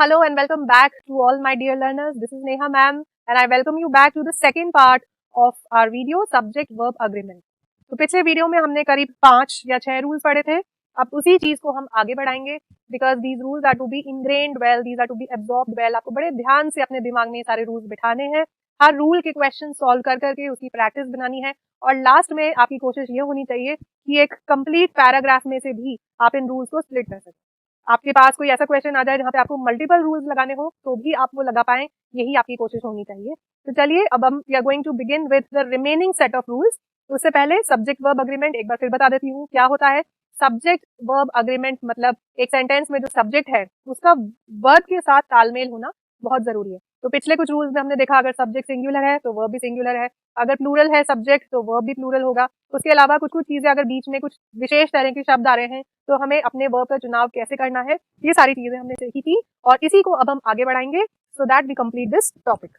Hello and welcome back to all my dear learners. This is Neha ma'am and I welcome you back to the second part of our video subject verb agreement. तो पिछले video में हमने करीब 5 या 6 rules पढ़े थे. अब उसी चीज को हम आगे बढ़ाएंगे because these rules are to be ingrained well, these are to be absorbed well. आपको बड़े ध्यान से अपने दिमाग में ये सारे रूल्स बिठाने हैं. हर रूल के क्वेश्चन सॉल्व कर करके उसकी प्रैक्टिस बनानी है और लास्ट में आपकी कोशिश ये होनी चाहिए कि एक कंप्लीट पैराग्राफ में से भी आप इन रूल्स को स्प्लिट कर सकें. आपके पास कोई ऐसा क्वेश्चन आ जाए जहाँ पे आपको मल्टीपल रूल्स लगाने हो तो भी आप वो लगा पाएं, यही आपकी कोशिश होनी चाहिए. तो चलिए अब हम we are going to begin with the remaining set of rules. उससे पहले सब्जेक्ट वर्ब अग्रीमेंट एक बार फिर बता देती हूँ क्या होता है. सब्जेक्ट वर्ब अग्रीमेंट मतलब एक सेंटेंस में जो सब्जेक्ट है उसका वर्ब के साथ तालमेल होना बहुत जरूरी है. तो पिछले कुछ रूल्स में हमने देखा अगर सब्जेक्ट सिंगुलर है तो वर्ब भी सिंगुलर है, अगर प्लूरल है सब्जेक्ट तो वर्ब भी प्लूरल होगा. उसके अलावा कुछ कुछ चीजें अगर बीच में कुछ विशेष तरह के शब्द आ रहे हैं तो हमें अपने वर्ब का चुनाव कैसे करना है, ये सारी चीजें हमने सीखी थी और इसी को अब हम आगे बढ़ाएंगे so that we complete this topic.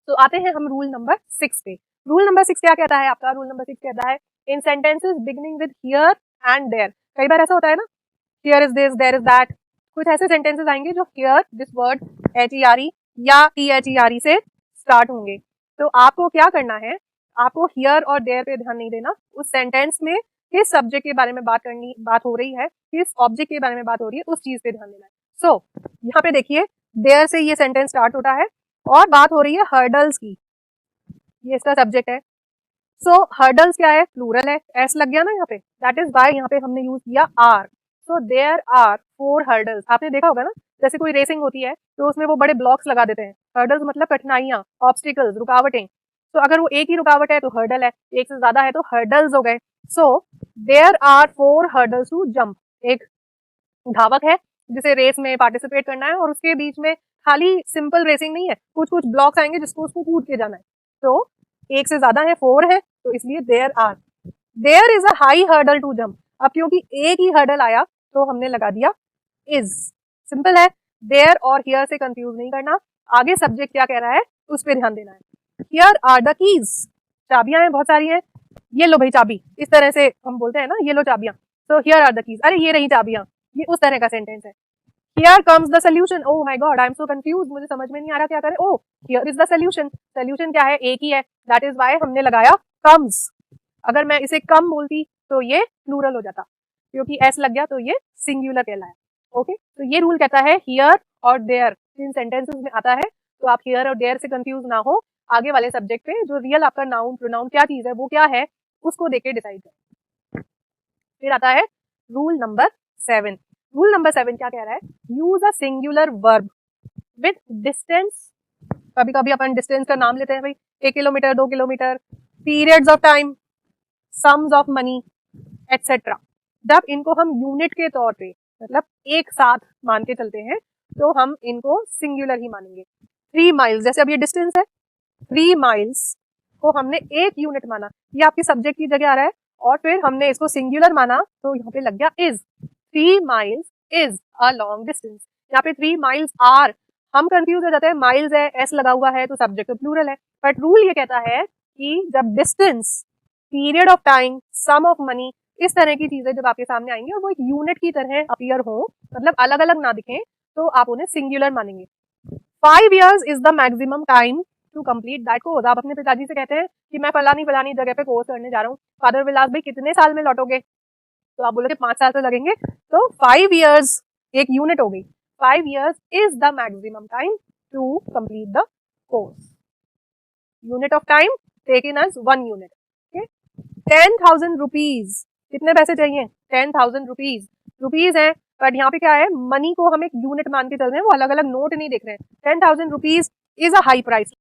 तो आते हैं हम रूल नंबर 6 पे. रूल नंबर 6 क्या कहता है आपका? रूल नंबर 6 कहता है in sentences beginning with here and there. कई बार ऐसा होता है ना, here is this, there is that. कुछ ऐसे सेंटेंसेस आएंगे जो हियर दिस वर्ड HERE या THERE से स्टार्ट होंगे. तो आपको क्या करना है, आपको हियर और देयर पे ध्यान नहीं देना. उस सेंटेंस में किस सब्जेक्ट के बारे में बात हो रही है, किस ऑब्जेक्ट के बारे में बात हो रही है, उस चीज पे ध्यान देना है. सो यहाँ पे देखिए देयर से ये सेंटेंस स्टार्ट होता है और बात हो रही है हर्डल्स की. ये इसका सब्जेक्ट है. सो हर्डल्स क्या है? प्लूरल है. एस लग गया ना यहाँ पे, दैट इज वाई यहाँ पे हमने यूज किया R. So there are 4 hurdles. आपने देखा होगा ना, जैसे कोई रेसिंग होती है तो उसमें वो बड़े ब्लॉक्स लगा देते हैं. हर्डल्स मतलब कठिनाइयां, ऑब्स्टिकल्स, रुकावटें. तो अगर वो एक ही रुकावट है तो हर्डल है, एक से ज्यादा है तो हर्डल्स हो गए. So there are 4 hurdles to jump. एक धावक है जिसे रेस में पार्टिसिपेट करना है और उसके बीच में खाली सिंपल रेसिंग नहीं है, कुछ कुछ ब्लॉक्स आएंगे जिसको उसको कूद के जाना है. तो एक से ज्यादा है, 4 है, तो इसलिए there is a high hurdle to jump. अब क्योंकि एक ही हर्डल आया तो हमने लगा दिया इज. सिंपल है. देयर और हियर से कंफ्यूज नहीं करना. आगे सब्जेक्ट क्या कह रहा है उस पर ध्यान देना है. Here are the keys. चाबियां हैं, बहुत सारी हैं. ये लो भाई चाबी, इस तरह से हम बोलते हैं ना, ये लो चाबियां. तो हियर आर द कीज, अरे ये रही चाबियां. ये उस तरह का सेंटेंस है. Here comes the solution. Oh my God, I am so confuse, मुझे समझ में नहीं आ रहा क्या करें. ओह here is the solution. Solution क्या है? एक ही है, दैट इज वाई हमने लगाया कम्स. अगर मैं इसे कम बोलती तो ये प्लूरल हो जाता, क्योंकि एस लग गया तो ये सिंगुलर कहलाया. ओके, तो ये रूल कहता है हियर और देयर इन सेंटेंसेस में आता है तो आप हियर और देयर से कंफ्यूज ना हो. आगे वाले सब्जेक्ट पे जो रियल आपका नाउन प्रोनाउन क्या चीज है वो क्या है उसको देख के डिसाइड करें. फिर आता है रूल नंबर 7. रूल नंबर 7 क्या कह रहा है? Use a singular verb with distance. कभी कभी अपन डिस्टेंस का नाम लेते हैं भाई, 1 kilometre, 2 kilometre, periods of time, sums of money etcetera. जब इनको हम यूनिट के तौर पे मतलब एक साथ मान के चलते हैं तो हम इनको सिंगुलर ही मानेंगे. 3 माइल्स, जैसे अब ये डिस्टेंस है, 3 माइल्स को हमने एक यूनिट माना, ये आपके सब्जेक्ट की जगह आ रहा है और फिर हमने इसको सिंगुलर माना तो यहाँ पे लग गया is. 3 miles is a long distance. यहाँ पे 3 माइल्स आर, हम कंफ्यूज हो जाते हैं, माइल्स है, एस लगा हुआ है तो सब्जेक्ट तो प्लूरल है. बट रूल ये कहता है कि जब distance, period of time, sum of money, इस तरह की चीजें जब आपके सामने आएंगी और वो एक यूनिट की तरह अपीयर हो, मतलब अलग अलग ना दिखें, तो आप उन्हें सिंगुलर मानेंगे. 5 years is the maximum time to complete that course. आप अपने पिताजी से कहते हैं कि मैं फलानी जगह पे कोर्स करने जा रहा हूँ. फादर विल आस्क भाई कितने साल में लौटोगे, तो आप बोलोगे 5 साल तो लगेंगे. तो 5 years एक यूनिट हो गई. 5 years is the maximum time to complete the course. Unit of time taken as 1 unit. 10,000 rupees, कितने पैसे चाहिए? 10,000 रुपीज. रुपीज है बट यहाँ पे क्या है, मनी को हम एक यूनिट मान के चल रहे हैं, वो अलग अलग नोट नहीं देख रहे हैं. 10,000 rupees is a high price.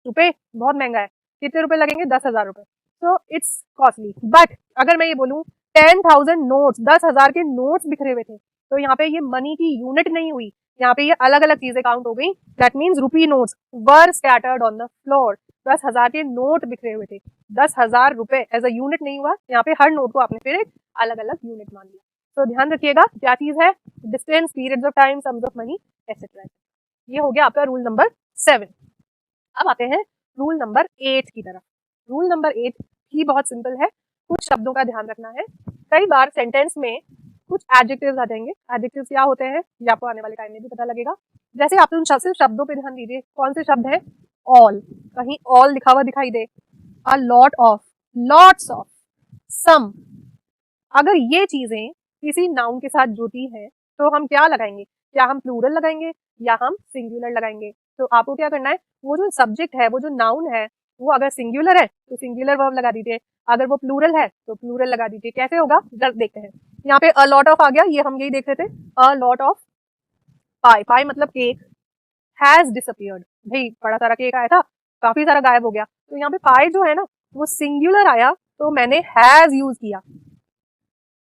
रुपए बहुत महंगा है. कितने रुपए लगेंगे? 10,000 रुपए. So it's costly. बट अगर मैं ये बोलूं 10,000 नोट्स, 10,000 के नोट्स बिखरे हुए थे, तो यहाँ पे ये मनी की यूनिट नहीं हुई, यहाँ पे ये अलग अलग चीजें काउंट हो गई. That means rupee notes were scattered on the floor. 10,000 के नोट बिखरे हुए थे, 10,000 रुपए एज अ यूनिट नहीं हुआ. यहाँ पे हर नोट को आपने फिर एक अलग अलग यूनिट मान लिया. तो ध्यान रखिएगा क्या चीज है, distance, periods of time, sums of money etcetera. ये हो गया आपका रूल नंबर 7. अब आते हैं रूल नंबर 8 की तरफ. रूल नंबर 8 ही बहुत सिंपल है, कुछ शब्दों का ध्यान रखना है. कई बार सेंटेंस में कुछ एडजेक्टिव्स आ जाएंगे। एडजेक्टिव्स क्या होते हैं ये आपको आने वाले टाइम में भी पता लगेगा। जैसे आप उन सिर्फ शब्दों पे ध्यान दीजिए, कौन से शब्द हैं? ऑल, कहीं ऑल लिखा हुआ दिखाई दे, a lot of, lots of, some. अगर ये चीजें किसी नाउन के साथ जुड़ी हैं तो हम क्या लगाएंगे? क्या हम प्लूरल लगाएंगे या हम सिंगुलर लगाएंगे? तो आपको क्या करना है, वो जो सब्जेक्ट है, वो जो नाउन है, वो अगर सिंगुलर है तो सिंगुलर वर्ब लगा दीजिए, अगर वो प्लूरल है तो प्लूरल लगा दीजिए। कैसे होगा जरा देखते हैं। यहाँ पे अ लॉट ऑफ आ गया, ये हम यही देख रहे थे। अ लॉट ऑफ पाई, पाई मतलब केक। हैज डिसअपियर्ड, भाई बड़ा सारा केक आया था, काफी सारा गायब हो गया, तो यहाँ पे पाई जो है ना वो सिंगुलर आया, तो मैंने हैज यूज किया।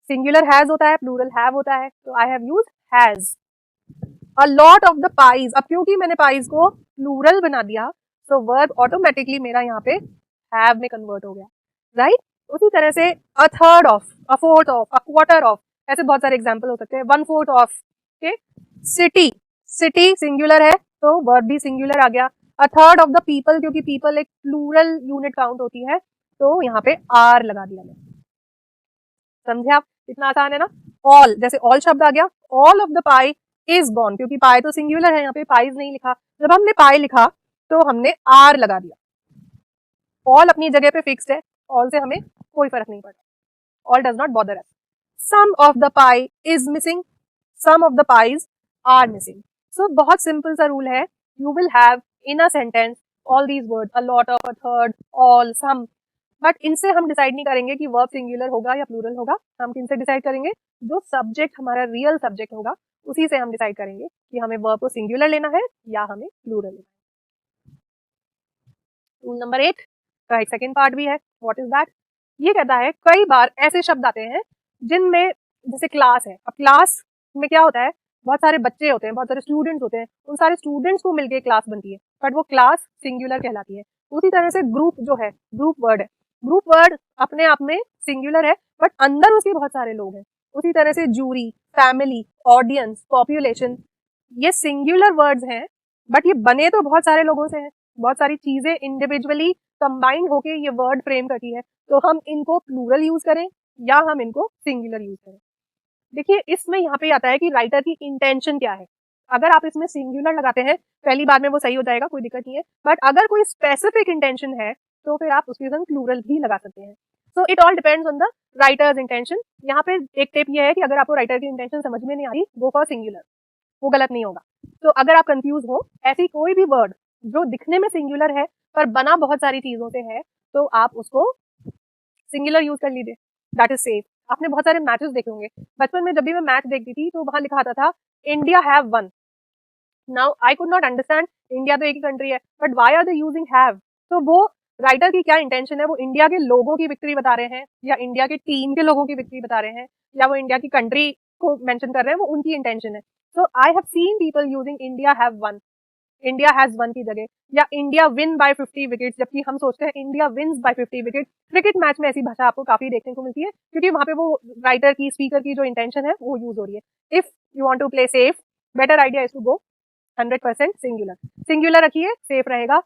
सिंगुलर हैज होता है, प्लूरल हैव होता है, तो I have use has. A lot of the pies, अब क्योंकि मैंने पाइज को प्लूरल बना दिया तो वर्ब ऑटोमेटिकली मेरा यहाँ पे हैव में कन्वर्ट हो गया, राइट। उसी तरह से a third of, a fourth of, a quarter of, ऐसे बहुत सारे एग्जाम्पल हो सकते हैं। One fourth of, city, city singular है तो वर्ब भी सिंगुलर आ गया। A third of the people, क्योंकि पीपल एक प्लूरल यूनिट काउंट होती है, तो यहाँ पे आर लगा दिया मैं। समझे आप? इतना आसान है ना। ऑल, जैसे ऑल शब्द आ गया, all of the pie is gone, क्योंकि पाई तो सिंगुलर है, यहाँ पे पाइज नहीं लिखा, जब हमने पाई लिखा तो हमने आर लगा दिया। ऑल अपनी जगह पे फिक्स्ड है, ऑल से हमें कोई फर्क नहीं पड़ता, all does not bother us. Some of the pie is missing, some of the pies are missing. So बहुत सिंपल सा रूल है, you will have in a sentence all these word, a lot of, a third, all, some, but इनसे हम decide नहीं करेंगे कि verb singular होगा या प्लूरल होगा। हम किनसे डिसाइड करेंगे? जो सब्जेक्ट हमारा रियल सब्जेक्ट होगा उसी से हम डिसाइड करेंगे कि हमें वर्ब को सिंगुलर लेना है या हमें प्लूरल लेना है। रूल नंबर 8 का एक सेकेंड पार्ट भी है। What is that? ये कहता है कई बार ऐसे शब्द आते हैं जिनमें, जैसे क्लास है, अब क्लास में क्या होता है, बहुत सारे बच्चे होते हैं, बहुत सारे स्टूडेंट्स होते हैं, उन सारे स्टूडेंट्स को मिलके क्लास बनती है, बट वो क्लास सिंगुलर कहलाती है। उसी तरह से ग्रुप जो है, ग्रुप वर्ड है, ग्रुप वर्ड अपने आप में सिंगुलर है बट अंदर उसके बहुत सारे लोग हैं। उसी तरह से जूरी, फैमिली, ऑडियंस, पॉपुलेशन, ये सिंगुलर वर्ड्स हैं बट ये बने तो बहुत सारे लोगों से हैं, बहुत सारी चीजें इंडिविजुअली कंबाइंड होके ये वर्ड फ्रेम करती है, तो हम इनको प्लूरल यूज करें या हम इनको सिंगुलर यूज करें। देखिए इसमें यहाँ पे आता है कि राइटर की इंटेंशन क्या है। अगर आप इसमें सिंगुलर लगाते हैं पहली बार में वो सही हो जाएगा, कोई दिक्कत नहीं है, बट अगर कोई स्पेसिफिक इंटेंशन है तो फिर आप उसके संग प्लूरल भी लगा सकते हैं। So it all depends on the writers intention. यहाँ पे एक टिप ये है कि अगर आपको राइटर की इंटेंशन समझ में नहीं आ रही, गो फॉर सिंगुलर, वो गलत नहीं होगा। तो अगर आप कंफ्यूज हो, ऐसी कोई भी वर्ड जो दिखने में सिंगुलर है पर बना बहुत सारी चीजों से है, तो आप उसको सिंगुलर यूज कर लीजिए, दैट इज सेफ। आपने बहुत सारे मैचेस देखे होंगे, बचपन में जब भी मैं मैच देखती थी तो वहां लिखा आता था India have one. Now I could not understand, India तो एक ही कंट्री है, but why are they using have? तो वो राइटर की क्या इंटेंशन है, वो इंडिया के लोगों की विक्ट्री बता रहे हैं या इंडिया की टीम के लोगों की विक्ट्री बता रहे हैं या वो इंडिया की कंट्री को मेंशन कर रहे हैं, वो उनकी इंटेंशन है। So I have seen people using India have one, India has one की जगह, या इंडिया विन बाय 50 विकेट्स, जबकि हम सोचते हैं India wins by 50 wicket. Cricket match में ऐसी भाषा आपको काफी देखने को मिलती है क्योंकि वहां पे वो राइटर की, स्पीकर की जो इंटेंशन है वो यूज हो रही है। If you want to play safe, better idea is to go 100% singular, singular रखिए, सेफ रहेगा।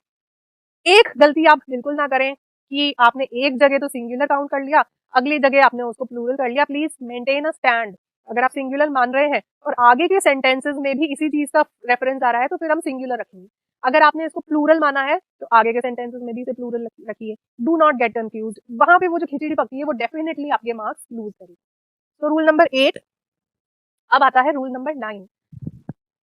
एक गलती आप बिल्कुल ना करें कि आपने एक जगह तो सिंगुलर काउंट कर लिया, अगली जगह आपने उसको प्लूरल कर लिया। Please maintain a stand. अगर आप सिंगुलर मान रहे हैं और आगे के सेंटेंसेस में भी इसी चीज का रेफरेंस आ रहा है तो फिर हम सिंगुलर रखेंगे। अगर आपने इसको प्लूरल माना है तो आगे के सेंटेंसेस में भी इसे प्लूरल रखिए। डू नॉट गेट कंफ्यूज, वहां पे वो जो खिचड़ी पकती है वो डेफिनेटली आपके मार्क्स लूज करेगी। तो रूल नंबर 8। अब आता है रूल नंबर 9।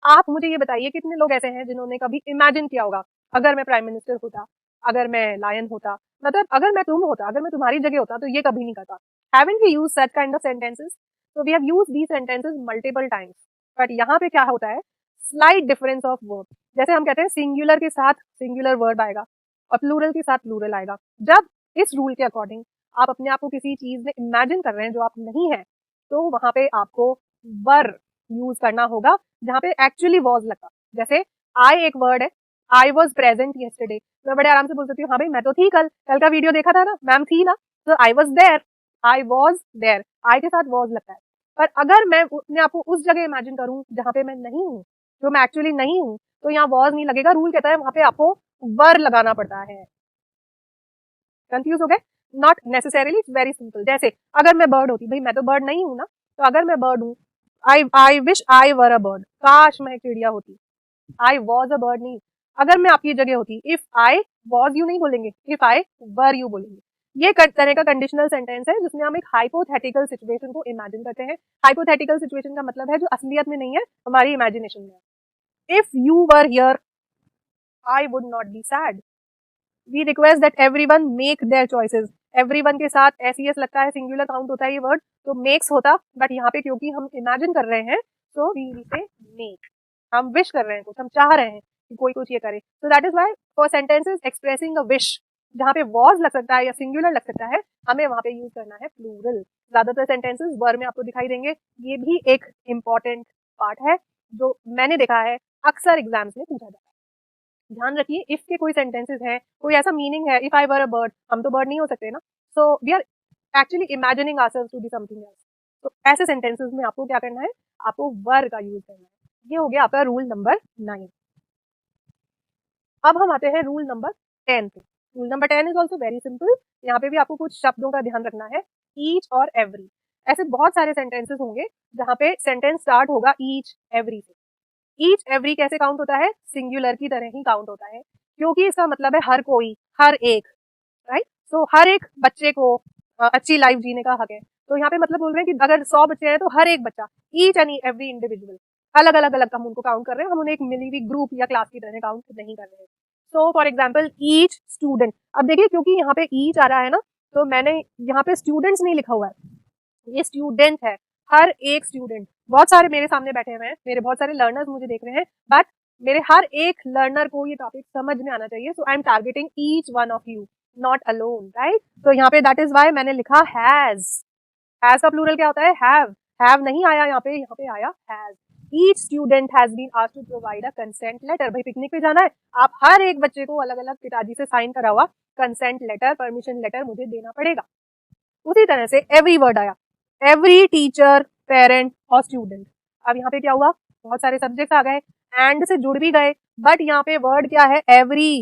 आप मुझे ये बताइए कितने लोग ऐसे हैं जिन्होंने कभी इमेजिन किया होगा, अगर मैं प्राइम मिनिस्टर होता, अगर मैं लायन होता, मतलब अगर मैं तुम होता, अगर मैं तुम्हारी जगह होता तो ये कभी नहीं करता। Haven't we used such kind of sentences? So we have used these sentences multiple times. But यहाँ पे क्या होता है, slight difference of verb। जैसे हम कहते हैं सिंगुलर के साथ सिंगुलर वर्ब आएगा और प्लूरल के साथ प्लूरल आएगा। जब इस रूल के अकॉर्डिंग आप अपने आप को किसी चीज में इमेजिन कर रहे हैं जो आप नहीं है, तो वहां पे आपको वर यूज करना होगा जहां पे एक्चुअली वॉज लगा। जैसे आई एक वर्ड है, आई वॉज प्रेजेंट येस्टरडे, मैं बड़े आराम से बोल सकती हूँ हाँ भाई मैं तो थी, कल कल का वीडियो देखा था ना, मैम थी ना, तो I was there, I was there, I के साथ वॉज लगता है। पर अगर मैं अपने आप को उस जगह इमेजिन करूं जहां पे मैं नहीं हूं, जो मैं एक्चुअली नहीं हूं, तो यहाँ वॉज नहीं लगेगा। रूल कहता है वहां पे आपको वर लगाना पड़ता है। कंफ्यूज हो गए? Not necessarily, it's very simple. जैसे अगर मैं बर्ड होती, भाई मैं तो बर्ड नहीं हूं ना, तो अगर मैं बर्ड हूँ, I wish I were a bird, काश मैं एक चिड़िया होती। आई वॉज अ बर्ड नहीं, अगर मैं आपकी जगह होती, इफ आई वॉज यू नहीं बोलेंगे, इफ आई वर यू बोलेंगे। ये तरह का कंडीशनल सेंटेंस है जिसमें हम एक हाइपोथेटिकल सिचुएशन को इमेजिन करते हैं। हाइपोथेटिकल सिचुएशन का मतलब है जो असलियत में नहीं है, हमारी इमेजिनेशन में है। If you were here I would not be sad. We request that everyone make their choices. Everyone के साथ एस लगता है, सिंगुलर काउंट होता है ये वर्ड, तो मेक्स होता, बट यहाँ पे क्योंकि हम इमेजिन कर रहे हैं तो वी से मेक। हम विश कर रहे हैं कुछ, हम चाह रहे हैं कि कोई कुछ ये करे, so that is why for sentences expressing a wish, जहाँ पे was लग सकता है या सिंगुलर लग सकता है, हमें वहां पे यूज करना है प्लूरल। ज्यादातर सेंटेंसेस वर में आपको दिखाई देंगे। ये भी एक इम्पॉर्टेंट पार्ट है जो मैंने देखा है अक्सर एग्जाम्स में पूछा जाता है। ध्यान रखिए, इफ के कोई सेंटेंसेस हैं, कोई ऐसा मीनिंग है, if I were a bird, हम तो बर्ड नहीं हो सकते ना, so we are actually imagining ourselves to be something else. तो ऐसे सेंटेंसेस में आपको क्या करना है, आपको वर का यूज करना है। ये हो गया आपका रूल नंबर 9। अब हम आते हैं रूल नंबर 10 पे। Rule number 10 is also very simple. यहाँ पे भी आपको कुछ शब्दों का ध्यान रखना है, ईच और एवरी। ऐसे बहुत सारे सेंटेंसेस होंगे जहाँ पे सेंटेंस स्टार्ट होगा ईच एवरी से। ईच एवरी कैसे काउंट होता है, सिंगुलर की तरह ही काउंट होता है, क्योंकि इसका मतलब है हर कोई, हर एक, राइट। सो हर एक बच्चे को अच्छी लाइफ जीने का हक है। तो यहाँ पे मतलब बोल रहे हैं कि अगर 100 बच्चे हैं तो हर एक बच्चा, ईच एंड एवरी इंडिविजुअल, अलग अलग अलग हम उनको काउंट कर रहे हैं, हम उन्हें एक मिली हुई ग्रुप या क्लास की तरह काउंट नहीं कर रहे हैं। So for example each student. अब देखिए क्योंकि यहाँ पे ईच आ रहा है ना, तो मैंने यहाँ पे स्टूडेंट्स नहीं लिखा हुआ है, ये स्टूडेंट है, हर एक स्टूडेंट। बहुत सारे मेरे सामने बैठे हुए हैं, मेरे बहुत सारे लर्नर्स मुझे देख रहे हैं, बट मेरे हर एक लर्नर को ये टॉपिक समझ में आना चाहिए। So I am targeting each one of you, not alone, right. तो यहाँ पे दैट इज वाई मैंने लिखा हैज। हैज का प्लूरल क्या होता है, हैव नहीं आया यहाँ पे आया has. Each student has been asked to provide a consent letter. भाई पिकनिक पे जाना है, आप हर एक बच्चे को अलग अलग पिताजी से साइन करा हुआ कंसेंट लेटर, परमिशन लेटर मुझे देना पड़ेगा। उसी तरह से एवरी वर्ड आया, एवरी टीचर, पेरेंट और स्टूडेंट। अब यहाँ पे क्या हुआ, बहुत सारे सब्जेक्ट आ गए, एंड से जुड़ भी गए, बट यहाँ पे वर्ड क्या है, एवरी।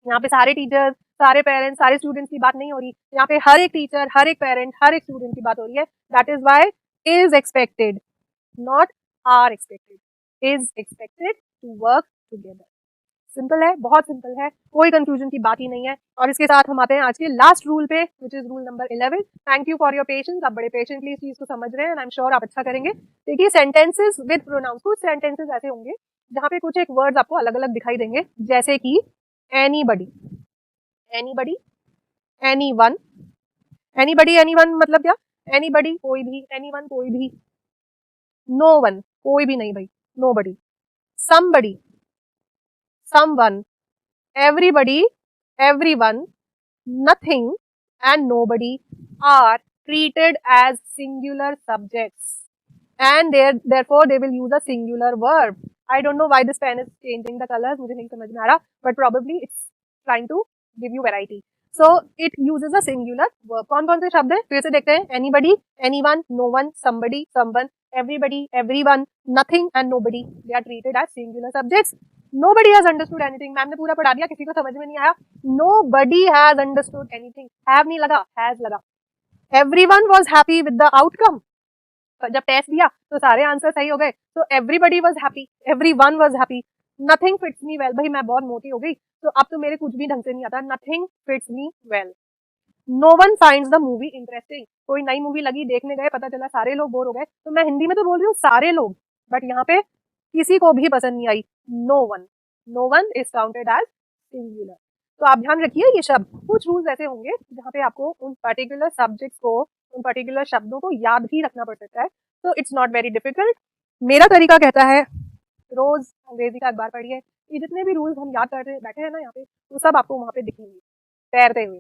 यहाँ पे सारे टीचर्स, सारे पेरेंट्स, सारे स्टूडेंट्स की बात नहीं हो रही, यहाँ पे हर एक टीचर, हर एक पेरेंट, हर एक स्टूडेंट की बात हो रही है। That is why is expected, not are expected, is expected to work together. Simple है, बहुत सिंपल है, कोई कंफ्यूजन की बात ही नहीं है। और इसके साथ हम आते हैं आज के लास्ट रूल पे, which is rule number 11। Thank you for your patience, आप बड़े पेशेंटली इस चीज को समझ रहे हैं, आई एम श्योर आप अच्छा करेंगे। देखिए सेंटेंसेस विद प्रोनाउंस, कुछ सेंटेंसेस ऐसे होंगे जहाँ पे कुछ एक वर्ड्स आपको अलग अलग दिखाई देंगे, जैसे कि anybody, anybody, anyone. Anybody, anyone मतलब क्या, एनीबडी कोई भी, एनीवन कोई भी, नो वन कोई भी नहीं भाई, nobody, somebody, someone, everybody, everyone, nothing and nobody are treated as singular subjects, and therefore they will use a singular verb. I don't know why this pen is changing the colors, मुझे नहीं समझ में आ रहा, but probably it's trying to give you variety. So it uses a singular verb. कौन कौन से शब्द है फिर से देखते हैं, anybody, anyone, no one, somebody, someone, everybody, everyone, nothing and nobody, they are treated as singular subjects. Nobody has understood anything, ma'am ने पूरा पढ़ा दिया, किसी को समझ में नहीं आया। Nobody has understood anything, have नहीं लगा, has लगा। Everyone was happy with the outcome, जब टेस्ट दिया तो सारे आंसर सही हो गए, तो everybody was happy, everyone was happy. Nothing fits me well, भाई मैं बहुत मोटी हो गई तो अब तो मेरे कुछ भी ढंग से नहीं आता, nothing fits me well. No one finds the movie interesting, कोई नई मूवी लगी, देखने गए, पता चला सारे लोग बोर हो गए, तो मैं हिंदी में तो बोल रही हूँ सारे लोग, बट यहाँ पे किसी को भी पसंद नहीं आई, no one. No one is counted as singular. तो आप ध्यान रखिए, ये शब्द, कुछ रूल्स ऐसे होंगे जहाँ पे आपको उन पर्टिकुलर सब्जेक्ट्स को, उन पर्टिकुलर शब्दों को याद भी रखना पड़ सकता है। तो इट्स नॉट वेरी डिफिकल्ट। मेरा तरीका कहता है रोज अंग्रेजी का अखबार पढ़िए, ये जितने भी रूल्स हम याद करते बैठे हैं ना यहाँ पे, वो सब आपको वहाँ पे दिखेंगे तैरते हुए।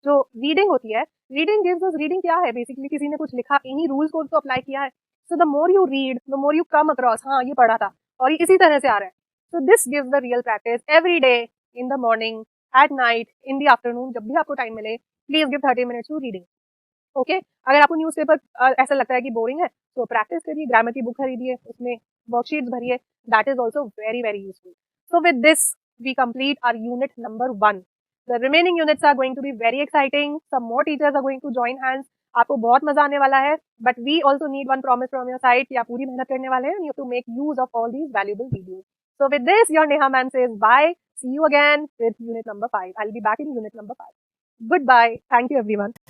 जो रीडिंग होती है, रीडिंग गिव्स अस, रीडिंग क्या है, बेसिकली किसी ने कुछ लिखा, इन्हीं रूल्स को अप्लाई किया है। So the more you read, the more you come across, हाँ ये पढ़ा था और ये इसी तरह से आ रहा है। So this gives the real practice every day, in the morning, at night, in the afternoon, जब भी आपको टाइम मिले, please give 30 minutes to reading. Okay, अगर आपको न्यूज़पेपर ऐसा लगता है कि बोरिंग है तो प्रैक्टिस करिए, ग्रामर की बुक खरीदिए, उसमें वर्कशीट्स भरिए, that is also very very useful. So with this we complete our unit number 1। The remaining units are going to be very exciting. Some more teachers are going to join hands. आपको बहुत मजा आने वाला है. But we also need one promise from your side कि आप पूरी मेहनत करने वाले हैं. You have to make use of all these valuable videos. So with this, your Neha ma'am says bye. See you again with unit number 5. I'll be back in unit number 5. Goodbye. Thank you everyone.